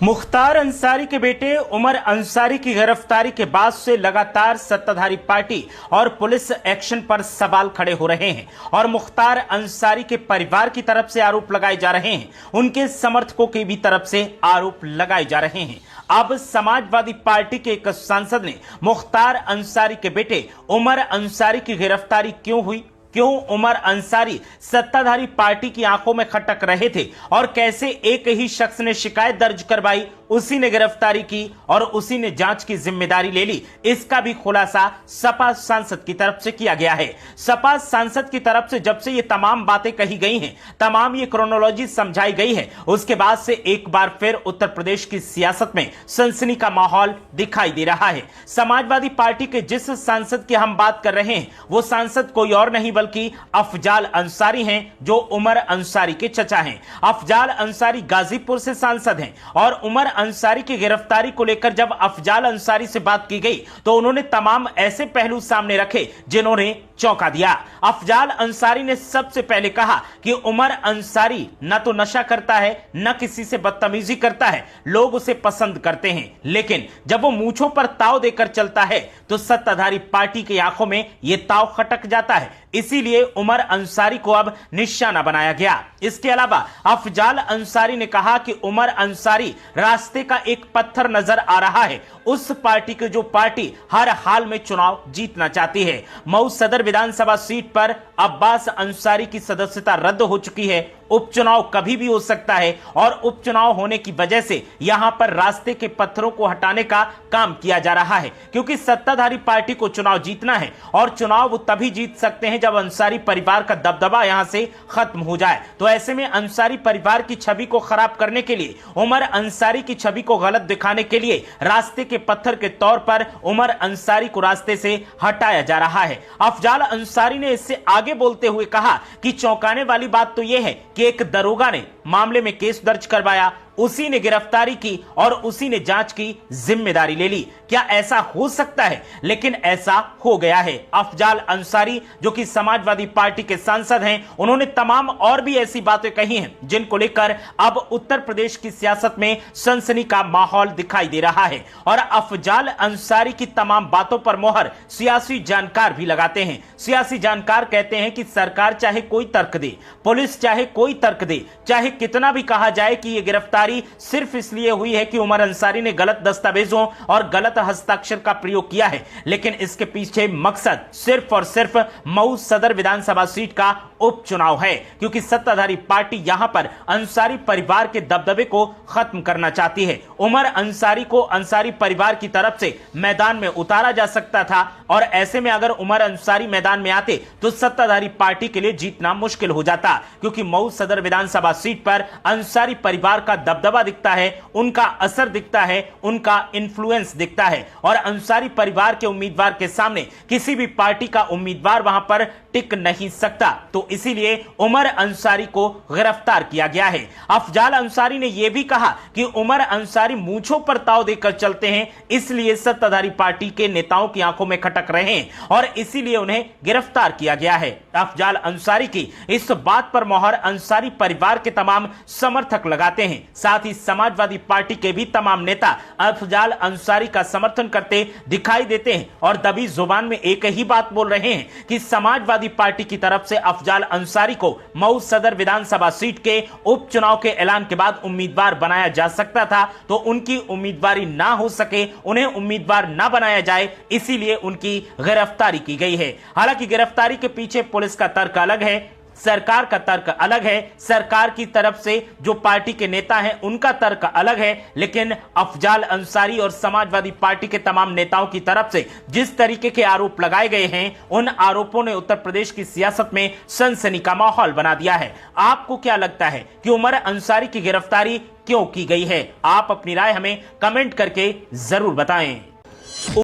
मुख्तार अंसारी के बेटे उमर अंसारी की गिरफ्तारी के बाद से लगातार सत्ताधारी पार्टी और पुलिस एक्शन पर सवाल खड़े हो रहे हैं और मुख्तार अंसारी के परिवार की तरफ से आरोप लगाए जा रहे हैं, उनके समर्थकों की भी तरफ से आरोप लगाए जा रहे हैं। अब समाजवादी पार्टी के एक सांसद ने मुख्तार अंसारी के बेटे उमर अंसारी की गिरफ्तारी क्यों हुई, क्यों उमर अंसारी सत्ताधारी पार्टी की आंखों में खटक रहे थे और कैसे एक ही शख्स ने शिकायत दर्ज करवाई, उसी ने गिरफ्तारी की और उसी ने जांच की जिम्मेदारी ले ली, इसका भी खुलासा सपा सांसद की तरफ से किया गया है। सपा सांसद की तरफ से जब से ये तमाम बातें कही गई हैं, तमाम ये क्रोनोलॉजी समझाई गई है, उसके बाद से एक बार फिर उत्तर प्रदेश की सियासत में सनसनी का माहौल दिखाई दे रहा है। समाजवादी पार्टी के जिस सांसद की हम बात कर रहे हैं वो सांसद कोई और नहीं बल्कि अफजाल अंसारी हैं, जो उमर अंसारी के चचा हैं। अफजाल अंसारी गाजीपुर से सांसद हैं और उमर अंसारी की गिरफ्तारी को लेकर जब अफजाल अंसारी से बात की गई तो उन्होंने तमाम ऐसे पहलू सामने रखे जिन्होंने चौंका दिया। अफजाल अंसारी ने सबसे पहले कहा कि उमर अंसारी न तो नशा करता है, न किसी से बदतमीजी करता है, लोग उसे पसंद करते हैं, लेकिन जब वो मूंछों पर ताव देकर चलता है तो सत्ताधारी पार्टी की आंखों में यह ताव खटक जाता है, इसीलिए उमर अंसारी को अब निशाना बनाया गया। इसके अलावा अफजाल अंसारी ने कहा कि उमर अंसारी रास्ते का एक पत्थर नजर आ रहा है उस पार्टी की जो पार्टी हर हाल में चुनाव जीतना चाहती है। मऊ सदर विधानसभा सीट पर अब्बास अंसारी की सदस्यता रद्द हो चुकी है। उपचुनाव कभी भी हो सकता है और उपचुनाव होने की वजह से यहां पर रास्ते के पत्थरों को हटाने का काम किया जा रहा है, क्योंकि सत्ताधारी पार्टी को चुनाव जीतना है और चुनाव वो तभी जीत सकते हैं जब अंसारी परिवार का दबदबा यहां से खत्म हो जाए। तो ऐसे में अंसारी परिवार की छवि को खराब करने के लिए, उमर अंसारी की छवि को गलत दिखाने के लिए रास्ते के पत्थर के तौर पर उमर अंसारी को रास्ते से हटाया जा रहा है। अफजाल अंसारी ने इससे आगे बोलते हुए कहा कि चौंकाने वाली बात तो यह है कि एक दरोगा ने मामले में केस दर्ज करवाया, उसी ने गिरफ्तारी की और उसी ने जांच की जिम्मेदारी ले ली। क्या ऐसा हो सकता है? लेकिन ऐसा हो गया है। अफजाल अंसारी जो कि समाजवादी पार्टी के सांसद हैं, उन्होंने तमाम और भी ऐसी बातें कही हैं जिनको लेकर अब उत्तर प्रदेश की सियासत में सनसनी का माहौल दिखाई दे रहा है। और अफजाल अंसारी की तमाम बातों पर मोहर सियासी जानकार भी लगाते हैं। सियासी जानकार कहते हैं कि सरकार चाहे कोई तर्क दे, पुलिस चाहे कोई तर्क दे, चाहे कितना भी कहा जाए कि यह गिरफ्तारी सिर्फ इसलिए हुई है कि उमर अंसारी ने गलत दस्तावेजों और गलत हस्ताक्षर का प्रयोग किया है, लेकिन इसके पीछे मकसद सिर्फ और सिर्फ मऊ सदर विधानसभा सीट का उपचुनाव है, क्योंकि सत्ताधारी पार्टी यहां पर अंसारी परिवार के दबदबे को खत्म करना चाहती है। उमर अंसारी को अंसारी परिवार की तरफ से मैदान में उतारा जा सकता था और ऐसे में अगर उमर अंसारी मैदान में आते तो सत्ताधारी पार्टी के लिए जीतना मुश्किल हो जाता, क्योंकि मऊ सदर विधानसभा सीट पर अंसारी परिवार का दबदबा दिखता है, उनका असर दिखता है, उनका इन्फ्लुएंस दिखता है और अंसारी परिवार के उम्मीदवार के सामने किसी भी पार्टी का उम्मीदवार वहां पर टिक नहीं सकता। तो इसीलिए उमर अंसारी को गिरफ्तार किया गया है। अफजाल अंसारी ने यह भी कहा कि उमर अंसारी मूंछों पर ताव देकर चलते हैं, इसलिए सत्ताधारी पार्टी के नेताओं की आंखों में खटक रहे हैं और इसीलिए उन्हें गिरफ्तार किया गया है। अफजाल अंसारी की इस बात पर मोहर अंसारी परिवार के तमाम समर्थक लगाते हैं। साथ ही समाजवादी पार्टी के भी तमाम नेता अफजाल अंसारी का समर्थन करते दिखाई देते हैं और दबी जुबान में एक ही बात बोल रहे हैं कि समाजवादी पार्टी की तरफ से अफजाल अंसारी को मऊ सदर विधानसभा सीट के उपचुनाव के ऐलान के बाद उम्मीदवार बनाया जा सकता था, तो उनकी उम्मीदवारी ना हो सके, उन्हें उम्मीदवार ना बनाया जाए, इसीलिए उनकी गिरफ्तारी की गई है। हालांकि गिरफ्तारी के पीछे पुलिस का तर्क अलग है, सरकार का तर्क अलग है, सरकार की तरफ से जो पार्टी के नेता हैं उनका तर्क अलग है, लेकिन अफजाल अंसारी और समाजवादी पार्टी के तमाम नेताओं की तरफ से जिस तरीके के आरोप लगाए गए हैं, उन आरोपों ने उत्तर प्रदेश की सियासत में सनसनी का माहौल बना दिया है। आपको क्या लगता है कि उमर अंसारी की गिरफ्तारी क्यों की गई है? आप अपनी राय हमें कमेंट करके जरूर बताएं।